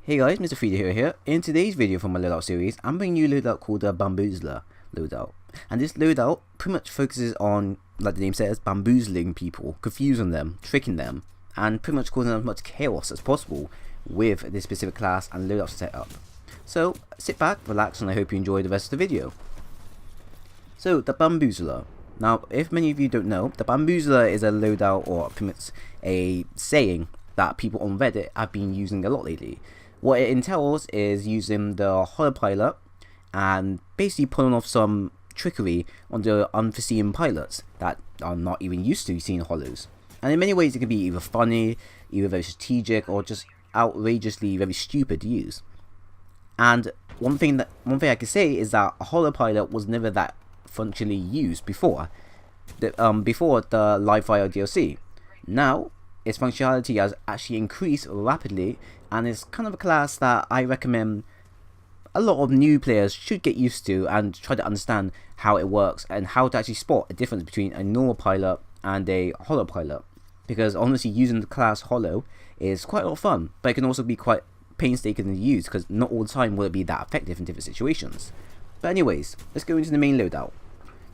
Hey guys, Mr. Freedo here. In today's video from my Loadout series, I'm bringing you a loadout called the Bamboozler loadout. And this loadout pretty much focuses on, like the name says, bamboozling people, confusing them, tricking them, and pretty much causing as much chaos as possible with this specific class and loadout setup. So sit back, relax, and I hope you enjoy the rest of the video. So the Bamboozler. Now, if many of you don't know, the Bamboozler is a loadout, or pretty much a saying that people on Reddit have been using a lot lately. What it entails is using the holopilot and basically pulling off some trickery on the unforeseen pilots that are not even used to seeing holos. And in many ways it can be either funny, either very strategic, or just outrageously very stupid to use. And one thing I can say is that a holopilot was never that functionally used before the live fire DLC. Now its functionality has actually increased rapidly, and it's kind of a class that I recommend a lot of new players should get used to and try to understand how it works and how to actually spot a difference between a normal pilot and a holo pilot. Because honestly, using the class holo is quite a lot of fun, but it can also be quite painstaking to use because not all the time will it be that effective in different situations. But anyways, let's go into the main loadout.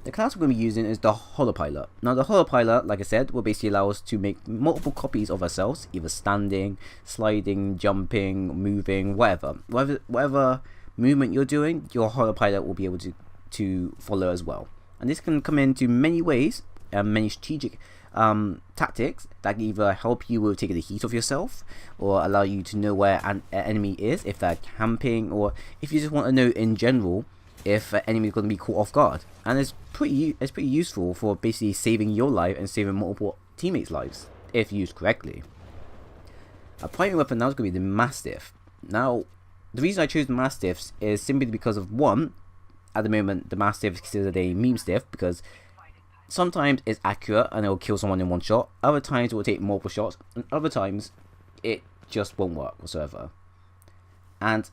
The class we're going to be using is the holopilot. Now the holopilot, like I said, will basically allow us to make multiple copies of ourselves, either standing, sliding, jumping, moving, whatever movement you're doing, your holopilot will be able to follow as well. And this can come into many ways, many strategic tactics that can either help you with taking the heat off yourself, or allow you to know where an enemy is if they're camping, or if you just want to know in general if an enemy is going to be caught off guard. And it's pretty useful for basically saving your life and saving multiple teammates' lives if used correctly. Our primary weapon now is going to be the mastiff. Now the reason I chose the mastiffs is simply because of one, at the moment the mastiff is considered a meme stiff because sometimes it's accurate and it will kill someone in one shot, other times it will take multiple shots, and other times it just won't work whatsoever. And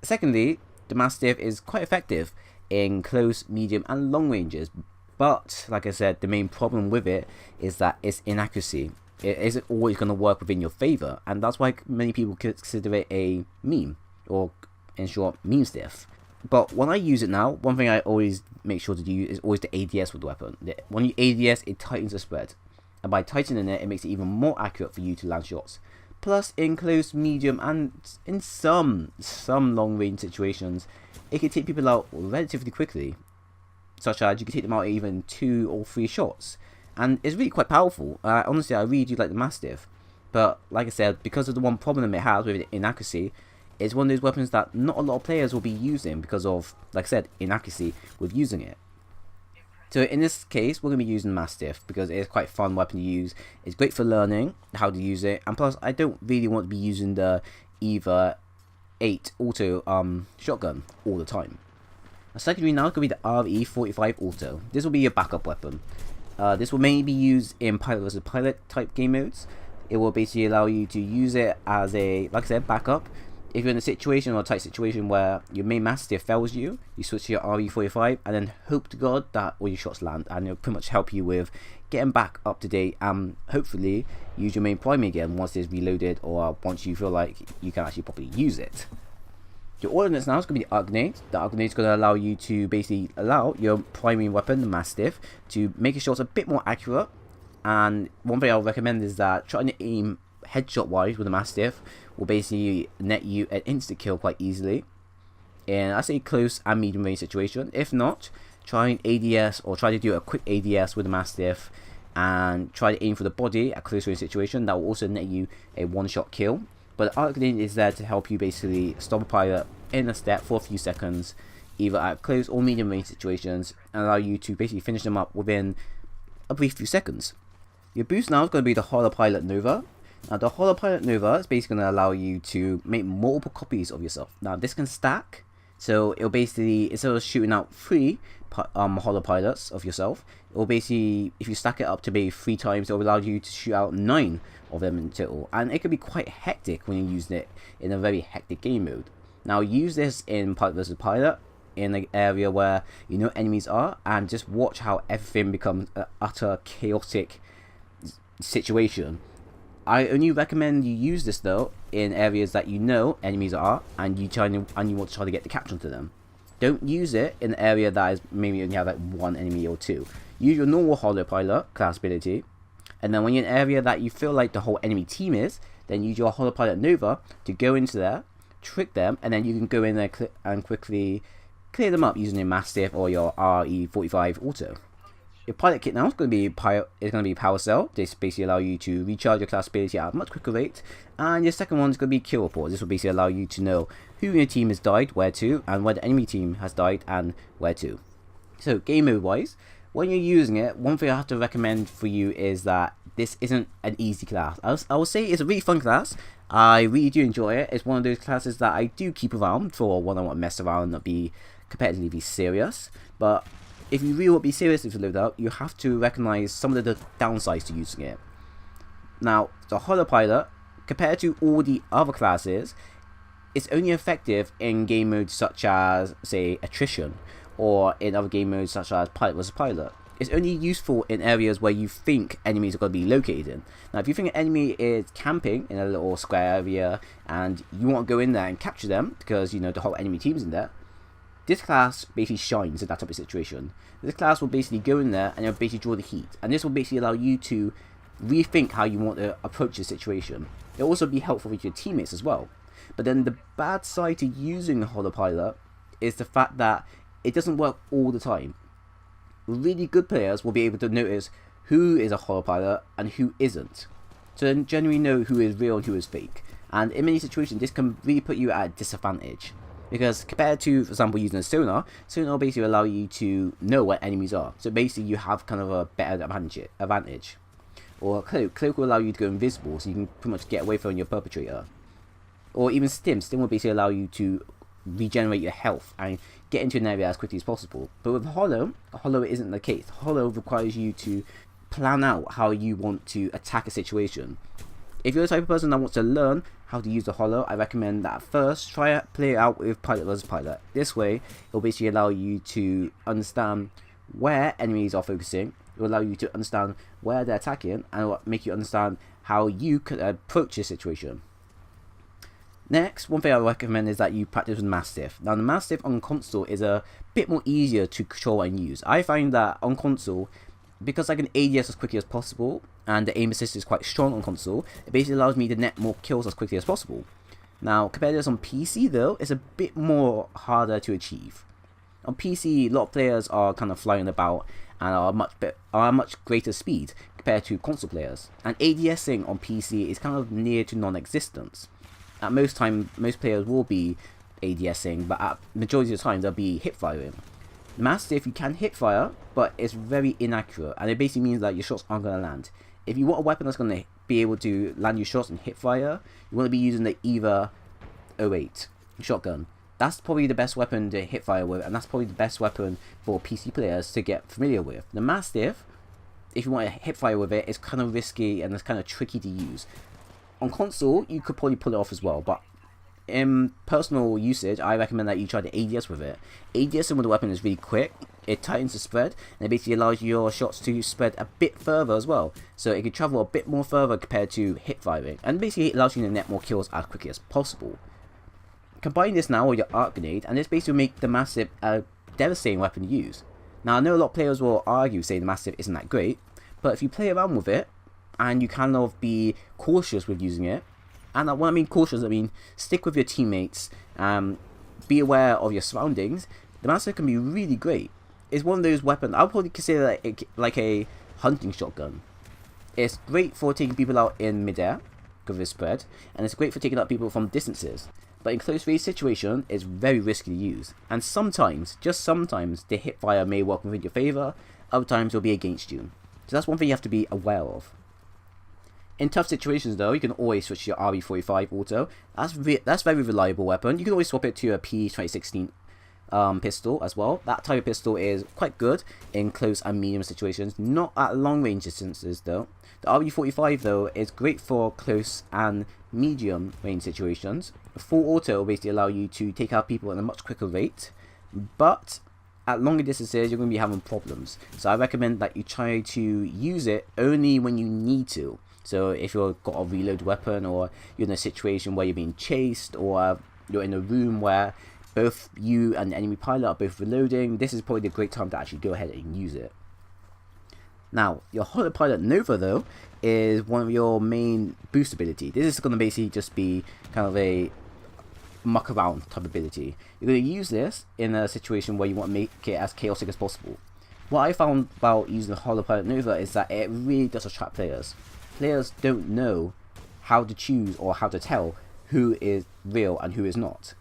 secondly, the mastiff is quite effective in close, medium and long ranges, but like I said, the main problem with it is that its inaccuracy. It isn't always going to work within your favor, and that's why many people consider it a meme, or in short, meme stiff. But when I use it now, one thing I always make sure to do is always the ADS with the weapon. When you ADS, it tightens the spread, and by tightening it, it makes it even more accurate for you to land shots. Plus, in close, medium, and in some long range situations, it can take people out relatively quickly, such as you can take them out even 2 or 3 shots, and it's really quite powerful. Honestly, I really do like the mastiff, but like I said, because of the one problem it has with inaccuracy, it's one of those weapons that not a lot of players will be using because of, like I said, inaccuracy with using it. So in this case, we're going to be using mastiff because it is quite a fun weapon to use. It's great for learning how to use it, and plus I don't really want to be using the either 8 auto shotgun all the time. A secondary now is going to be the RE45 auto. This will be your backup weapon. This will mainly be used in pilot versus pilot type game modes. It will basically allow you to use it as a, like I said, backup. If you're in a situation or a tight situation where your main mastiff fails you, you switch to your RE45 and then hope to God that all your shots land, and it'll pretty much help you with getting back up to date and hopefully use your main primary again once it's reloaded, or once you feel like you can actually properly use it. Your ordnance now is going to be the arc grenade. The arc grenade is going to allow you to basically allow your primary weapon, the mastiff, to make your shots a bit more accurate. And one thing I'll recommend is that trying to aim headshot wise with a mastiff will basically net you an instant kill quite easily in, I say, close and medium range situation. If not, try an ADS, or try to do a quick ADS with a mastiff and try to aim for the body at close range situation. That will also net you a one-shot kill. But the arc grenade is there to help you basically stop a pilot in a step for a few seconds, either at close or medium range situations, and allow you to basically finish them up within a brief few seconds. Your boost now is going to be the holopilot Nova. Now the holopilot Nova is basically going to allow you to make multiple copies of yourself. Now this can stack, so it'll basically, instead of shooting out 3 holopilots of yourself, it will basically, if you stack it up to maybe 3 times, it will allow you to shoot out 9 of them in total, and it can be quite hectic when you're using it in a very hectic game mode. Now use this in pilot versus pilot, in an area where you know enemies are, and just watch how everything becomes an utter chaotic situation. I only recommend you use this though in areas that you know enemies are, and you want to try to get the capture onto them. Don't use it in an area that is maybe only have like one enemy or two. Use your normal holo pilot class ability, and then when you're in an area that you feel like the whole enemy team is, then use your holo pilot Nova to go into there, trick them, and then you can go in there and quickly clear them up using your mastiff or your RE45 auto. Your pilot kit now is going to be power cell. This basically allow you to recharge your class ability at a much quicker rate, and your second one is going to be kill report. This will basically allow you to know who in your team has died, where to, and where the enemy team has died and where to. So game mode wise, when you're using it, one thing I have to recommend for you is that this isn't an easy class. I will say it's a really fun class. I really do enjoy it. It's one of those classes that I do keep around for when I want to mess around and not be competitively serious. But if you really want to be serious with Loadout, you have to recognize some of the downsides to using it. Now, the holo pilot, compared to all the other classes, it's only effective in game modes such as, say, attrition, or in other game modes such as pilot versus pilot. It's only useful in areas where you think enemies are going to be located in. Now, if you think an enemy is camping in a little square area and you want to go in there and capture them because you know the whole enemy team's in there, this class basically shines in that type of situation. This class will basically go in there and it'll basically draw the heat, and this will basically allow you to rethink how you want to approach the situation. It'll also be helpful with your teammates as well. But then the bad side to using a holo pilot is the fact that it doesn't work all the time. Really good players will be able to notice who is a holo pilot and who isn't, so then generally know who is real and who is fake. And in many situations, this can really put you at a disadvantage. Because compared to, for example, using a sonar will basically allow you to know where enemies are. So basically you have kind of a better advantage. Or cloak will allow you to go invisible, so you can pretty much get away from your perpetrator. Or even stim will basically allow you to regenerate your health and get into an area as quickly as possible. But with holo isn't the case. Holo requires you to plan out how you want to attack a situation. If you're the type of person that wants to learn how to use the holo, I recommend that first try to play it out with pilot versus pilot. This way, it will basically allow you to understand where enemies are focusing. It will allow you to understand where they're attacking, and it will make you understand how you could approach this situation. Next, one thing I recommend is that you practice with mastiff. Now, the mastiff on console is a bit more easier to control and use. I find that on console, because I can ADS as quickly as possible, and the aim assist is quite strong on console, it basically allows me to net more kills as quickly as possible. Now, compared to this on PC though, it's a bit more harder to achieve. On PC, a lot of players are kind of flying about and are much greater speed compared to console players. And ADSing on PC is kind of near to non-existence. At most players will be ADSing, but at majority of the time they'll be hip firing. The mastiff, you can hip fire, but it's very inaccurate, and it basically means that your shots aren't going to land. If you want a weapon that's going to be able to land your shots and hip fire, you want to be using the EVA 08 shotgun. That's probably the best weapon to hip fire with, and that's probably the best weapon for PC players to get familiar with. The mastiff, if you want to hip fire with it, it's kind of risky and it's kind of tricky to use. On console, you could probably pull it off as well, but in personal usage, I recommend that you try to ADS with it. ADSing with the weapon is really quick, it tightens the spread, and it basically allows your shots to spread a bit further as well. So it can travel a bit more further compared to hip firing, and basically it allows you to net more kills as quickly as possible. Combine this now with your arc grenade, and this basically make the mastiff a devastating weapon to use. Now, I know a lot of players will argue, saying the mastiff isn't that great, but if you play around with it, and you kind of be cautious with using it, and when I mean cautious, I mean stick with your teammates, be aware of your surroundings, the mastiff can be really great. It's one of those weapons, I would probably consider it like a hunting shotgun. It's great for taking people out in midair, because of its spread, and it's great for taking out people from distances. But in close range situations, it's very risky to use. And sometimes, just sometimes, the hip fire may work within your favour, other times it will be against you. So that's one thing you have to be aware of. In tough situations though, you can always switch to your RE45 auto. That's very reliable weapon. You can always swap it to a P2016 pistol as well. That type of pistol is quite good in close and medium situations, not at long range distances though. The RE45 though is great for close and medium range situations. Full auto will basically allow you to take out people at a much quicker rate, but at longer distances you're going to be having problems. So I recommend that you try to use it only when you need to. So if you've got a reload weapon, or you're in a situation where you're being chased, or you're in a room where both you and the enemy pilot are both reloading, this is probably the great time to actually go ahead and use it. Now, your Holopilot Nova, though, is one of your main boost ability. This is going to basically just be kind of a muck around type ability. You're going to use this in a situation where you want to make it as chaotic as possible. What I found about using the Holopilot Nova is that it really does attract players. Players don't know how to choose or how to tell who is real and who is not.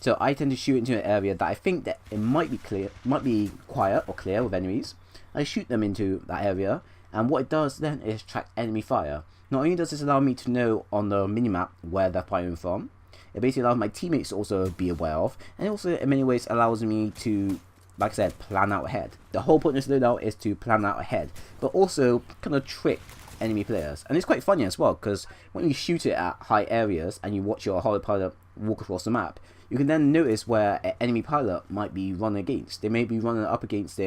So I tend to shoot into an area that I think that it might be clear, might be quiet or clear with enemies. I shoot them into that area, and what it does then is track enemy fire. Not only does this allow me to know on the minimap where they're firing from, it basically allows my teammates to also be aware of, and it also in many ways allows me to, like I said, plan out ahead. The whole point of this loadout is to plan out ahead, but also kind of trick enemy players. And it's quite funny as well, because when you shoot it at high areas and you watch your Holopilot walk across the map, you can then notice where an enemy pilot might be running against. They may be running up against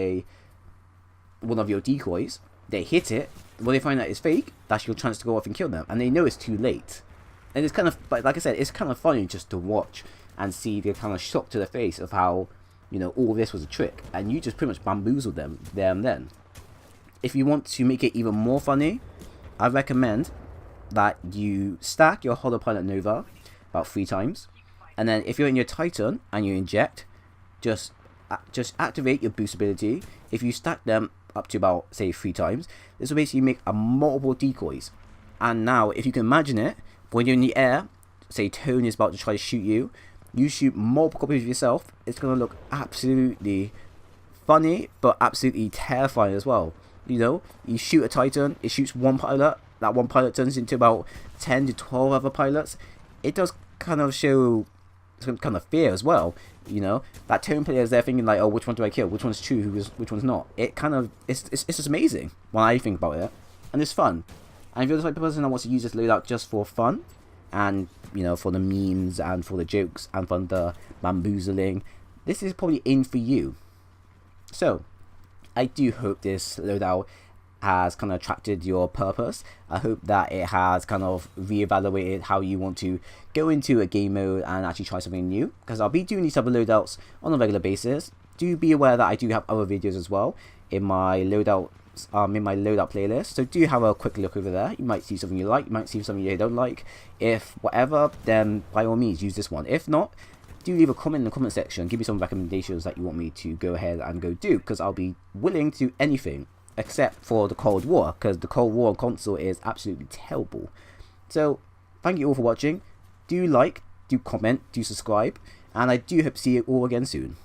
one of your decoys. They hit it, when they find out it's fake, that's your chance to go off and kill them, and they know it's too late. And it's kind of, but like I said, it's kind of funny just to watch and see the kind of shock to the face of how, you know, all this was a trick, and you just pretty much bamboozled them there and then. If you want to make it even more funny, I recommend that you stack your Holopilot Nova about 3 times, and then if you're in your Titan and you inject, just activate your boost ability. If you stack them up to about, say, 3 times, this will basically make a multiple decoys. And now, if you can imagine it, when you're in the air, say Tone is about to try to shoot you, you shoot multiple copies of yourself, it's going to look absolutely funny, but absolutely terrifying as well. You know, you shoot a Titan, it shoots one pilot, that one pilot turns into about 10 to 12 other pilots. It does kind of show some kind of fear as well. You know, that Tone player is there thinking like, oh, which one do I kill? Which one's true? Which one's not? It kind of, it's just amazing when I think about it, and it's fun. And if you're the type of person that wants to use this loadout just for fun, and you know, for the memes and for the jokes and for the bamboozling, this is probably in for you. So, I do hope this loadout has kind of attracted your purpose. I hope that it has kind of reevaluated how you want to go into a game mode and actually try something new, because I'll be doing these type of loadouts on a regular basis. Do be aware that I do have other videos as well in my loadout playlist, so do have a quick look over there. You might see something you like, you might see something you don't like. If whatever, then by all means use this one. If not, do leave a comment in the comment section, give me some recommendations that you want me to go ahead and go do, because I'll be willing to do anything except for the Cold War, because the Cold War on console is absolutely terrible. So thank you all for watching. Do like, do comment, do subscribe, and I do hope to see you all again soon.